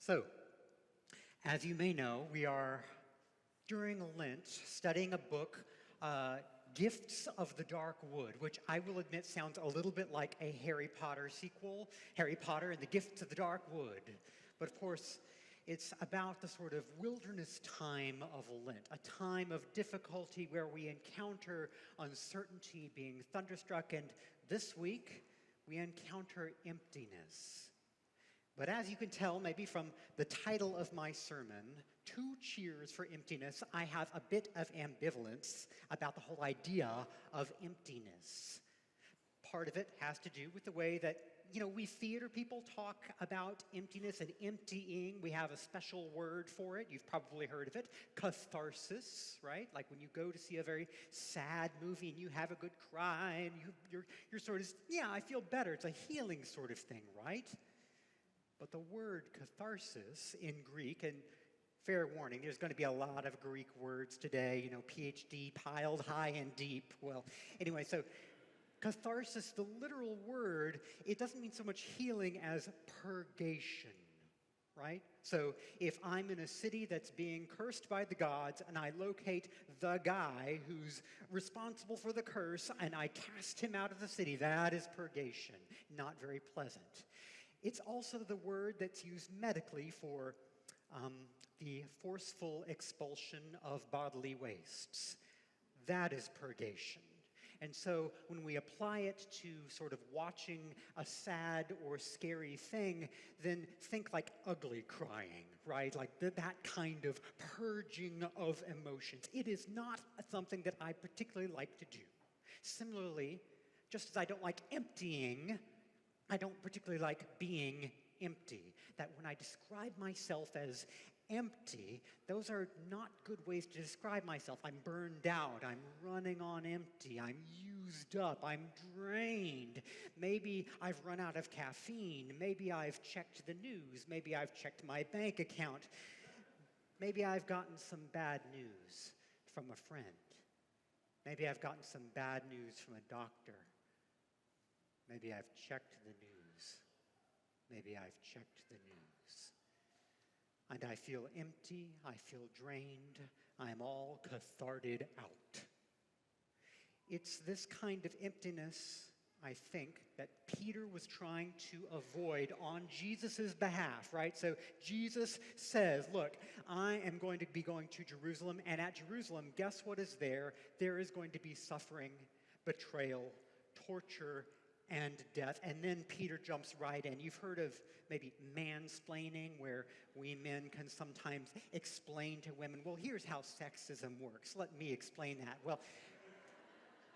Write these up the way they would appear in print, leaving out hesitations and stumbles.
So, as you may know, we are, during Lent, studying a book, Gifts of the Dark Wood, which I will admit sounds a little bit like a Harry Potter sequel, Harry Potter and the Gifts of the Dark Wood. But of course, it's about the sort of wilderness time of Lent, a time of difficulty where we encounter uncertainty, being thunderstruck, and this week we encounter emptiness. But as you can tell, maybe from the title of my sermon, Two Cheers for Emptiness, I have a bit of ambivalence about the whole idea of emptiness. Part of it has to do with the way that, we theater people talk about emptiness and emptying. We have a special word for it. You've probably heard of it, catharsis, right? Like when you go to see a very sad movie and you have a good cry and you're sort of, I feel better. It's a healing sort of thing, right? But the word catharsis in Greek, and fair warning, there's going to be a lot of Greek words today, PhD piled high and deep. Well, anyway, so catharsis, the literal word, it doesn't mean so much healing as purgation, right? So if I'm in a city that's being cursed by the gods and I locate the guy who's responsible for the curse and I cast him out of the city, that is purgation. Not very pleasant. It's also the word that's used medically for the forceful expulsion of bodily wastes. That is purgation. And so when we apply it to sort of watching a sad or scary thing, then think like ugly crying, right? Like that kind of purging of emotions. It is not something that I particularly like to do. Similarly, just as I don't like emptying, I don't particularly like being empty. That when I describe myself as empty, those are not good ways to describe myself. I'm burned out, I'm running on empty, I'm used up, I'm drained. Maybe I've run out of caffeine, maybe I've checked the news, maybe I've checked my bank account, maybe I've gotten some bad news from a friend, maybe I've gotten some bad news from a doctor. Maybe I've checked the news. Maybe I've checked the news. And I feel empty, I feel drained, I'm all catharted out. It's this kind of emptiness, I think, that Peter was trying to avoid on Jesus' behalf, right? So Jesus says, look, I am going to be going to Jerusalem, and at Jerusalem, guess what is there? There is going to be suffering, betrayal, torture, and death. And then Peter jumps right in. You've heard of maybe mansplaining, where we men can sometimes explain to women, well, here's how sexism works. Let me explain that. Well,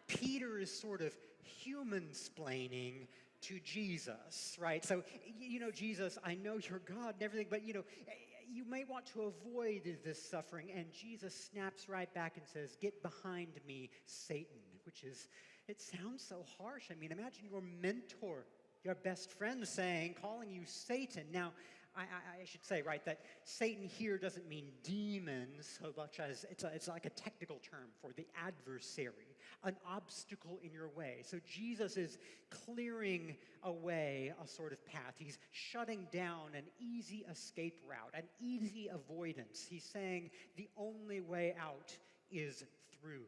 Peter is sort of human-splaining to Jesus, right? So, Jesus, I know you're God and everything, but, you may want to avoid this suffering. And Jesus snaps right back and says, get behind me, Satan, which is, it sounds so harsh. I mean, imagine your mentor, your best friend calling you Satan. Now, I should say, right, that Satan here doesn't mean demons so much as it's like a technical term for the adversary, an obstacle in your way. So Jesus is clearing away a sort of path. He's shutting down an easy escape route, an easy avoidance. He's saying the only way out is through.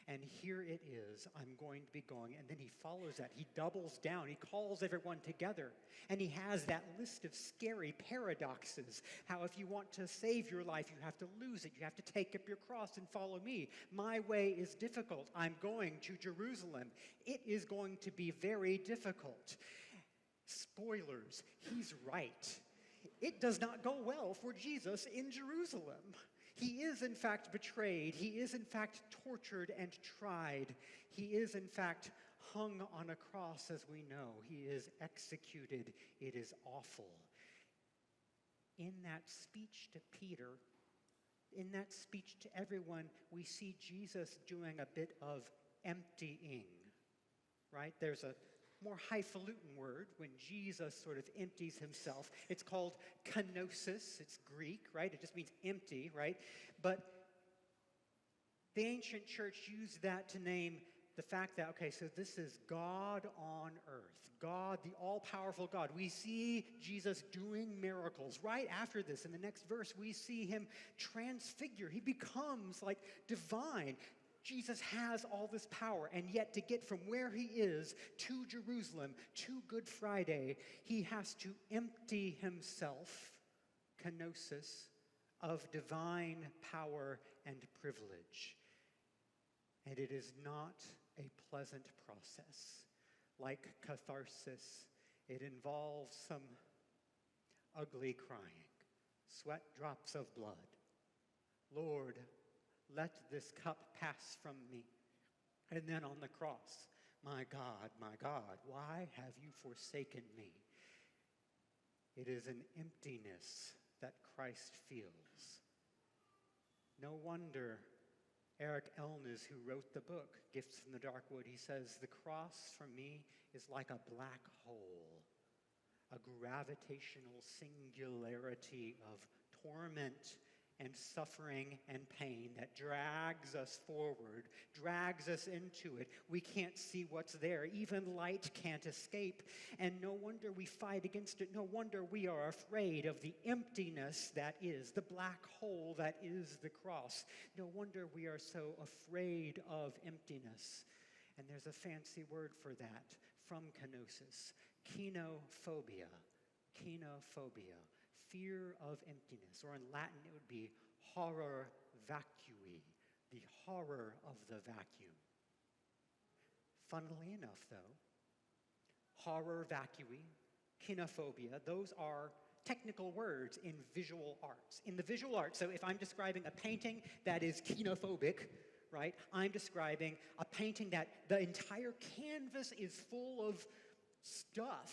And here it is, I'm going to be going. And then he follows that. He doubles down. He calls everyone together. And he has that list of scary paradoxes. How if you want to save your life, you have to lose it. You have to take up your cross and follow me. My way is difficult. I'm going to Jerusalem. It is going to be very difficult. Spoilers, he's right. It does not go well for Jesus in Jerusalem. He is, in fact, betrayed. He is, in fact, tortured and tried. He is, in fact, hung on a cross, as we know. He is executed. It is awful. In that speech to Peter, in that speech to everyone, we see Jesus doing a bit of emptying, right? There's a more highfalutin word when Jesus sort of empties himself. It's called kenosis. It's Greek, right? It just means empty, right? But the ancient church used that to name the fact that, okay, so this is God on earth, God God, the all-powerful God. We see Jesus doing miracles. Right after this, in the next verse, we see him transfigure. He becomes like divine. Jesus has all this power, and yet to get from where he is to Jerusalem, to Good Friday, he has to empty himself, kenosis, of divine power and privilege. And it is not a pleasant process. Like catharsis, it involves some ugly crying, sweat drops of blood. Lord, let this cup pass from me. And then on the cross, my God, why have you forsaken me? It is an emptiness that Christ feels. No wonder Eric Elnes, who wrote the book, Gifts from the Dark Wood, he says, the cross for me is like a black hole, a gravitational singularity of torment and suffering and pain that drags us forward, drags us into it. We can't see what's there. Even light can't escape. And no wonder we fight against it. No wonder we are afraid of the emptiness that is, the black hole that is the cross. No wonder we are so afraid of emptiness. And there's a fancy word for that from kenosis, kenophobia. Kenophobia. Fear of emptiness, or in Latin it would be horror vacui, the horror of the vacuum. Funnily enough, though, horror vacui, kenophobia, those are technical words in visual arts. In the visual arts, so if I'm describing a painting that is kenophobic, right, I'm describing a painting that the entire canvas is full of stuff.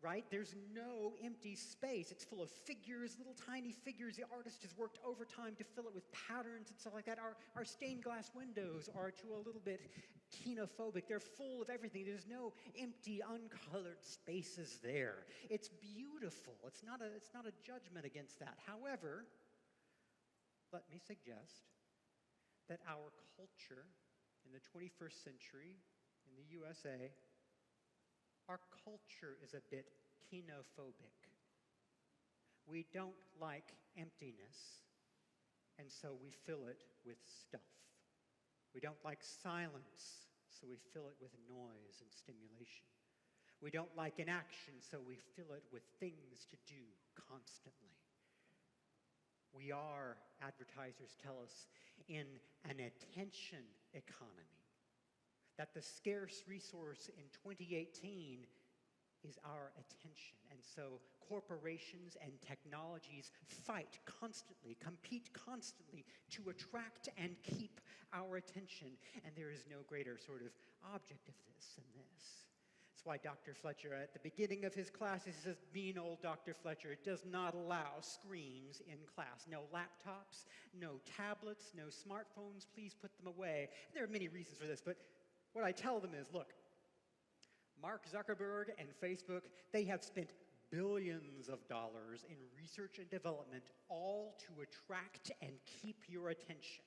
Right? There's no empty space. It's full of figures, little tiny figures. The artist has worked overtime to fill it with patterns and stuff like that. Our stained glass windows are to a little bit kenophobic. They're full of everything. There's no empty, uncolored spaces there. It's beautiful. It's not a judgment against that. However, let me suggest that our culture in the 21st century in the USA, our culture is a bit kenophobic. We don't like emptiness, and so we fill it with stuff. We don't like silence, so we fill it with noise and stimulation. We don't like inaction, so we fill it with things to do constantly. We are, advertisers tell us, in an attention economy. That the scarce resource in 2018 is our attention. And so corporations and technologies fight constantly, compete constantly to attract and keep our attention. And there is no greater sort of object of this than this. That's why Dr. Fletcher, at the beginning of his class, he says, mean old Dr. Fletcher does not allow screens in class. No laptops, no tablets, no smartphones. Please put them away. And there are many reasons for this, but what I tell them is, look, Mark Zuckerberg and Facebook, they have spent billions of dollars in research and development, all to attract and keep your attention.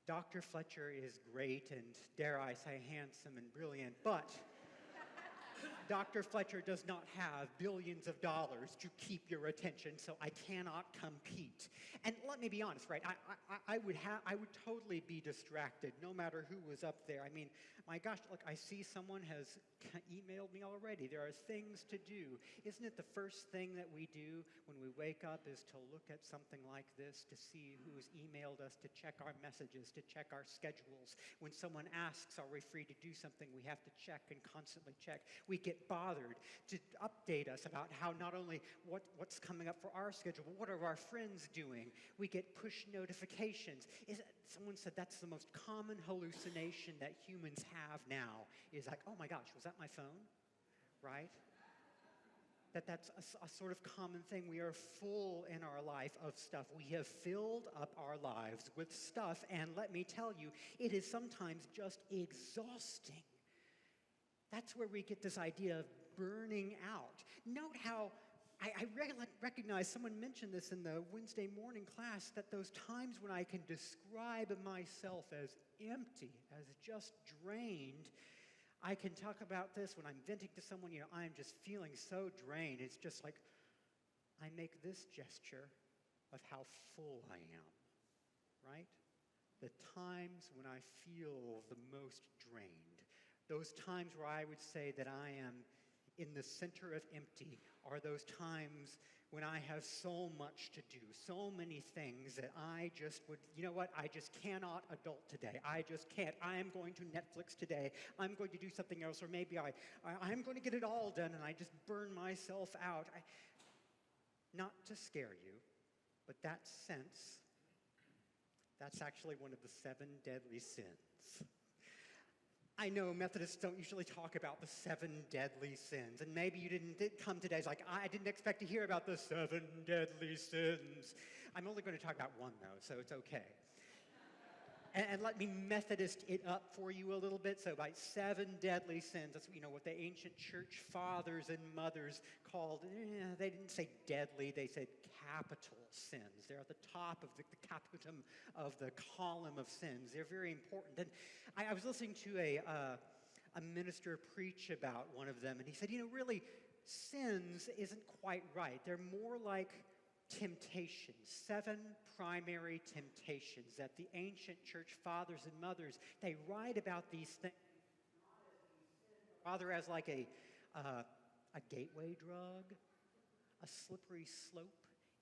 Dr. Fletcher is great and, dare I say, handsome and brilliant, but Dr. Fletcher does not have billions of dollars to keep your attention, so I cannot compete. And let me be honest, right? I would totally be distracted no matter who was up there. I mean, my gosh, look, I see someone has emailed me already. There are things to do. Isn't it the first thing that we do when we wake up is to look at something like this, to see who's emailed us, to check our messages, to check our schedules? When someone asks, are we free to do something, we have to check and constantly check. We get bothered to update us about how not only what's coming up for our schedule, but what are our friends doing? We get push notifications. Someone said that's the most common hallucination that humans have now, is like, oh my gosh, was that my phone? Right? That's a sort of common thing. We are full in our life of stuff. We have filled up our lives with stuff, and let me tell you, it is sometimes just exhausting. That's where we get this idea of burning out. Note how I recognize, someone mentioned this in the Wednesday morning class, that those times when I can describe myself as empty, as just drained, I can talk about this when I'm venting to someone, I'm just feeling so drained. It's just like, I make this gesture of how full I am, right? The times when I feel the most drained, those times where I would say that I am in the center of empty, are those times when I have so much to do, so many things that I just would, I just cannot adult today. I just can't. I am going to Netflix today. I'm going to do something else, or maybe I'm going to get it all done, and I just burn myself out. Not to scare you, but that sense, that's actually one of the 7 deadly sins. I know Methodists don't usually talk about the 7 deadly sins, and maybe you didn't come today. It's like, I didn't expect to hear about the 7 deadly sins. I'm only going to talk about one, though, so it's okay. And let me Methodist it up for you a little bit. So by 7 deadly sins, that's what the ancient church fathers and mothers called, they didn't say deadly, they said capital sins. They're at the top of the capitum of the column of sins. They're very important. And I was listening to a minister preach about one of them, and he said, really, sins isn't quite right. They're more like temptations, 7 primary temptations that the ancient church fathers and mothers, they write about these things rather as like a gateway drug, a slippery slope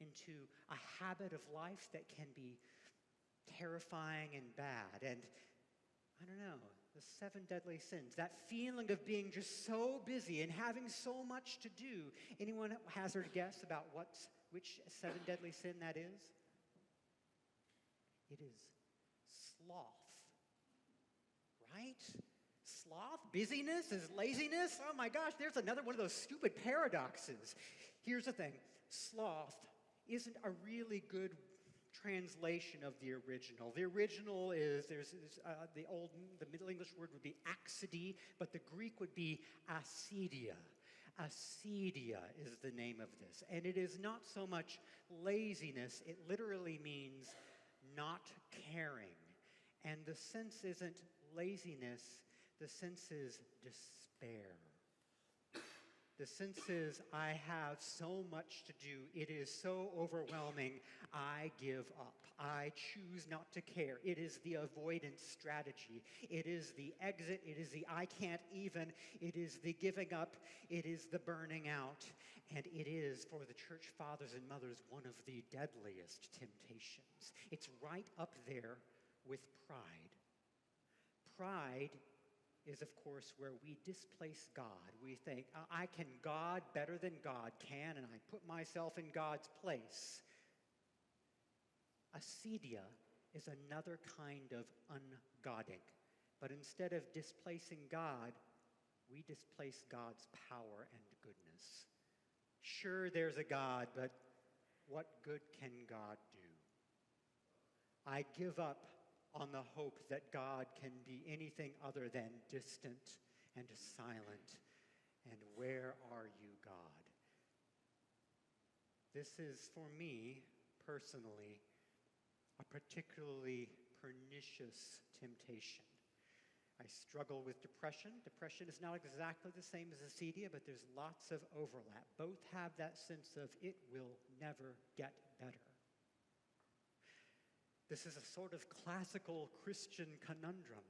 into a habit of life that can be terrifying and bad. And I don't know, the 7 deadly sins, that feeling of being just so busy and having so much to do. Anyone hazard a guess about which 7 deadly sin that is? It is sloth, right? Sloth, busyness is laziness. Oh my gosh, there's another one of those stupid paradoxes. Here's the thing, sloth isn't a really good translation of the original. The original is, the Middle English word would be axidy, but the Greek would be acedia. Acedia is the name of this. And it is not so much laziness, it literally means not caring. And the sense isn't laziness, the sense is despair. The sense is, I have so much to do. It is so overwhelming. I give up. I choose not to care. It is the avoidance strategy. It is the exit. It is the I can't even. It is the giving up. It is the burning out. And it is, for the church fathers and mothers, one of the deadliest temptations. It's right up there with pride. Pride is, of course, where we displace God. We think, I can God better than God can, and I put myself in God's place. Acedia is another kind of ungodding. But instead of displacing God, we displace God's power and goodness. Sure, there's a God, but what good can God do? I give up on the hope that God can be anything other than distant and silent. And where are you, God? This is, for me, personally, a particularly pernicious temptation. I struggle with depression. Depression is not exactly the same as acedia, but there's lots of overlap. Both have that sense of it will never get better. This is a sort of classical Christian conundrum.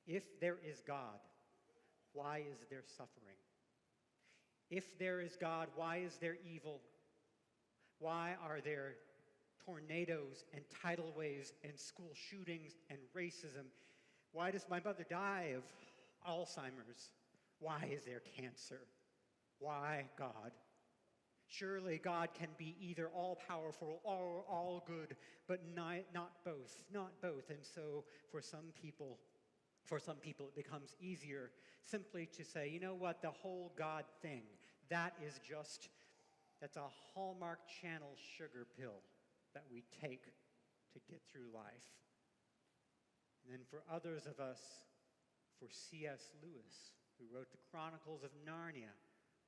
If there is God, why is there suffering? If there is God, why is there evil? Why are there tornadoes and tidal waves and school shootings and racism? Why does my mother die of Alzheimer's? Why is there cancer? Why, God? Surely God can be either all-powerful or all good, but not both, not both. And so for some people it becomes easier simply to say, you know what, the whole God thing, that's a Hallmark Channel sugar pill that we take to get through life. And then for others of us, for C.S. Lewis, who wrote the Chronicles of Narnia,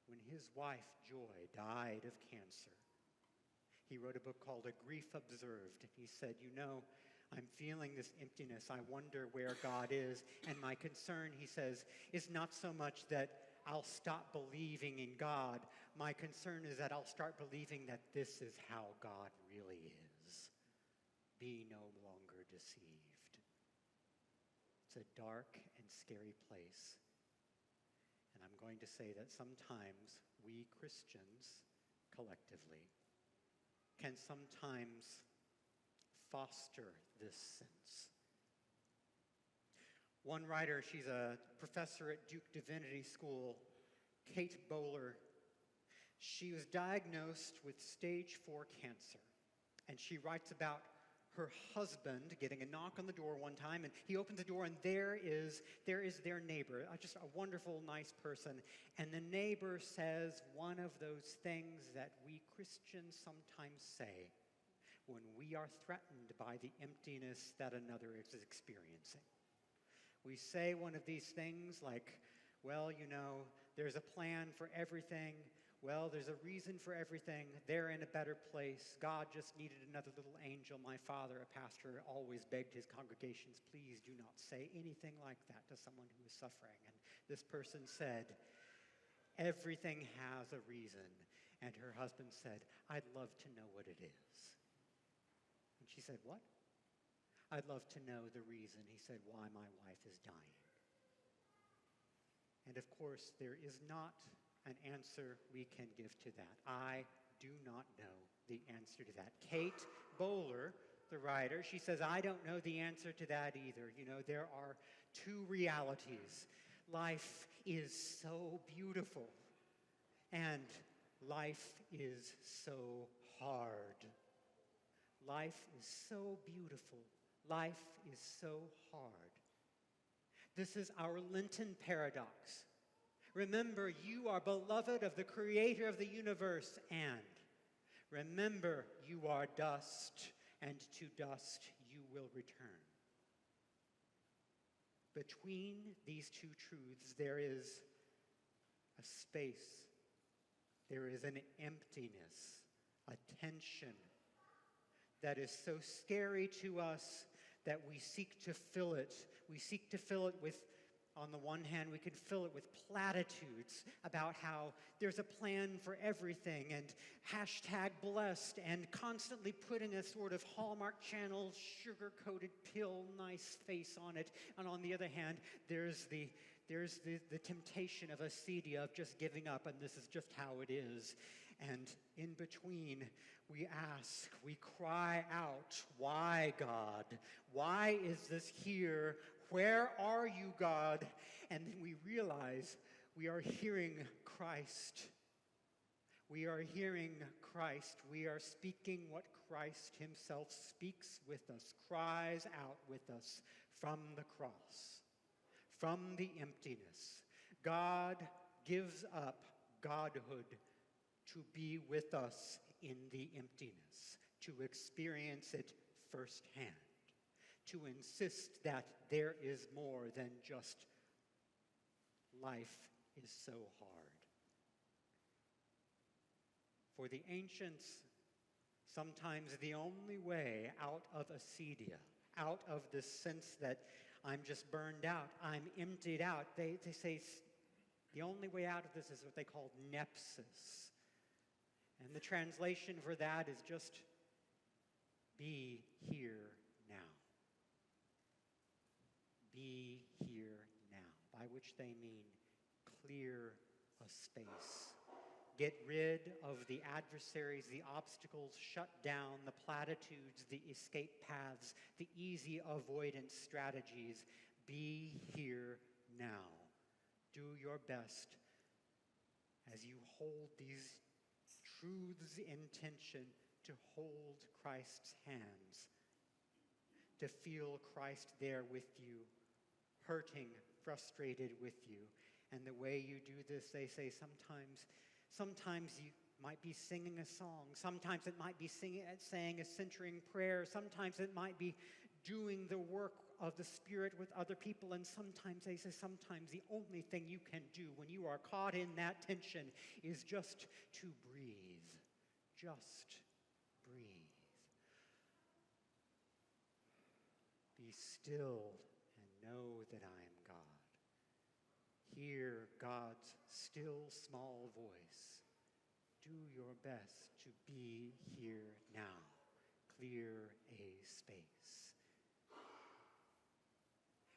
when his wife, Joy, died of cancer, he wrote a book called A Grief Observed. And he said, I'm feeling this emptiness. I wonder where God is. And my concern, he says, is not so much that I'll stop believing in God. My concern is that I'll start believing that this is how God really is. Be no longer deceived. It's a dark and scary place. And I'm going to say that sometimes we Christians, collectively, can sometimes foster this sense. One writer, she's a professor at Duke Divinity School, Kate Bowler. She was diagnosed with stage 4 cancer, and she writes about her husband getting a knock on the door one time, and he opens the door, and there is their neighbor, just a wonderful, nice person, and the neighbor says one of those things that we Christians sometimes say when we are threatened by the emptiness that another is experiencing. We say one of these things like, well, you know, there's a plan for everything. Well, there's a reason for everything. They're in a better place. God just needed another little angel. My father, a pastor, always begged his congregations, please do not say anything like that to someone who is suffering. And this person said, everything has a reason. And her husband said, I'd love to know what it is. And she said, what? I'd love to know the reason. He said, why my wife is dying. And of course, there is not an answer we can give to that. I do not know the answer to that. Kate Bowler, the writer, she says, I don't know the answer to that either. You know, there are two realities. Life is so beautiful, and life is so hard. Life is so beautiful. Life is so hard. This is our Lenten paradox. Remember, you are beloved of the Creator of the universe, and remember, you are dust, and to dust you will return. Between these two truths, there is a space. There is an emptiness, a tension that is so scary to us that we seek to fill it. We seek to fill it with, on the one hand, we can fill it with platitudes about how there's a plan for everything, and hashtag blessed, and constantly putting a sort of Hallmark Channel sugar-coated pill nice face on it. And on the other hand, there's the temptation of acedia, of just giving up, and this is just how it is. And in between, we ask, we cry out, why, God? Why is this here? Where are you, God? And then we realize we are hearing Christ. We are hearing Christ. We are speaking what Christ himself speaks with us, cries out with us from the cross, from the emptiness. God gives up godhood to be with us in the emptiness, to experience it firsthand, to insist that there is more than just life is so hard. For the ancients, sometimes the only way out of acedia, out of this sense that I'm just burned out, I'm emptied out, they say the only way out of this is what they call nepsis. And the translation for that is just be here now. Be here now, by which they mean clear a space. Get rid of the adversaries, the obstacles, shut down the platitudes, the escape paths, the easy avoidance strategies. Be here now. Do your best as you hold these truths in tension, to hold Christ's hands, to feel Christ there with you, hurting, frustrated with you. And the way you do this, they say, sometimes you might be singing a song, sometimes it might be saying a centering prayer, sometimes it might be doing the work of the Spirit with other people, and sometimes they say, sometimes the only thing you can do when you are caught in that tension is just to breathe. Just breathe. Be still and know that I am God. Hear God's still small voice. Do your best to be here now. Clear a space.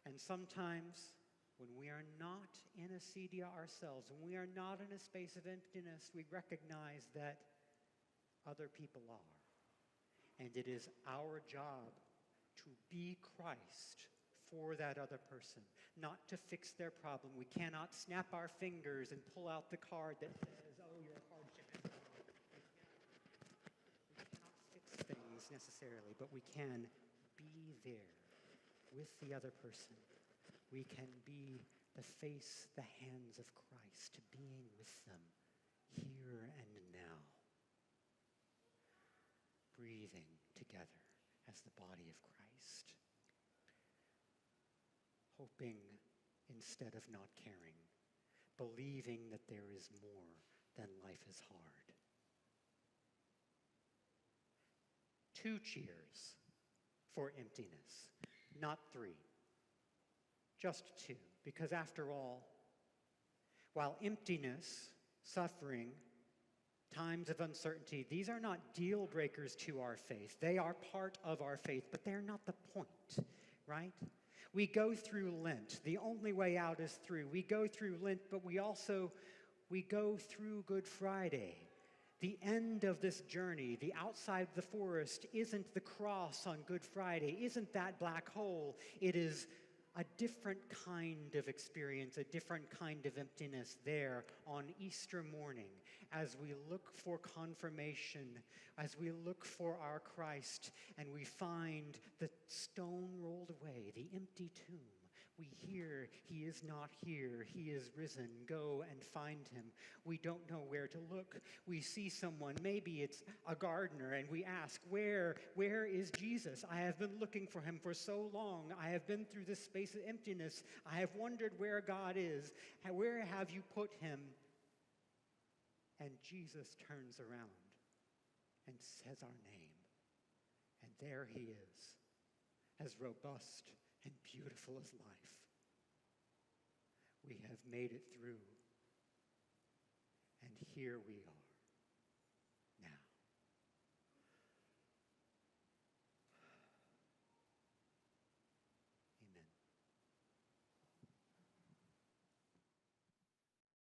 And sometimes, when we are not in a acedia ourselves, when we are not in a space of emptiness, we recognize that other people are. And it is our job to be Christ for that other person, not to fix their problem. We cannot snap our fingers and pull out the card that says, oh, your hardship is gone. We cannot fix things necessarily, but we can be there with the other person. We can be the face, the hands of Christ, being with them here and now, breathing together as the body of Christ, hoping instead of not caring, believing that there is more than life is hard. 2 cheers for emptiness, not 3. Just 2, because after all, while emptiness, suffering, times of uncertainty, these are not deal breakers to our faith. They are part of our faith, but they're not the point, right? We go through Lent. The only way out is through. We go through Lent, but we go through Good Friday. The end of this journey, the outside of the forest, isn't the cross on Good Friday, isn't that black hole. It is a different kind of experience, a different kind of emptiness there on Easter morning as we look for confirmation, as we look for our Christ, and we find the stone rolled away, the empty tomb. We hear, he is not here, he is risen, go and find him. We don't know where to look. We see someone, maybe it's a gardener, and we ask, where is Jesus? I have been looking for him for so long. I have been through this space of emptiness. I have wondered where God is. Where have you put him? And Jesus turns around and says our name. And there he is, as robust and beautiful as life. We have made it through, and here we are.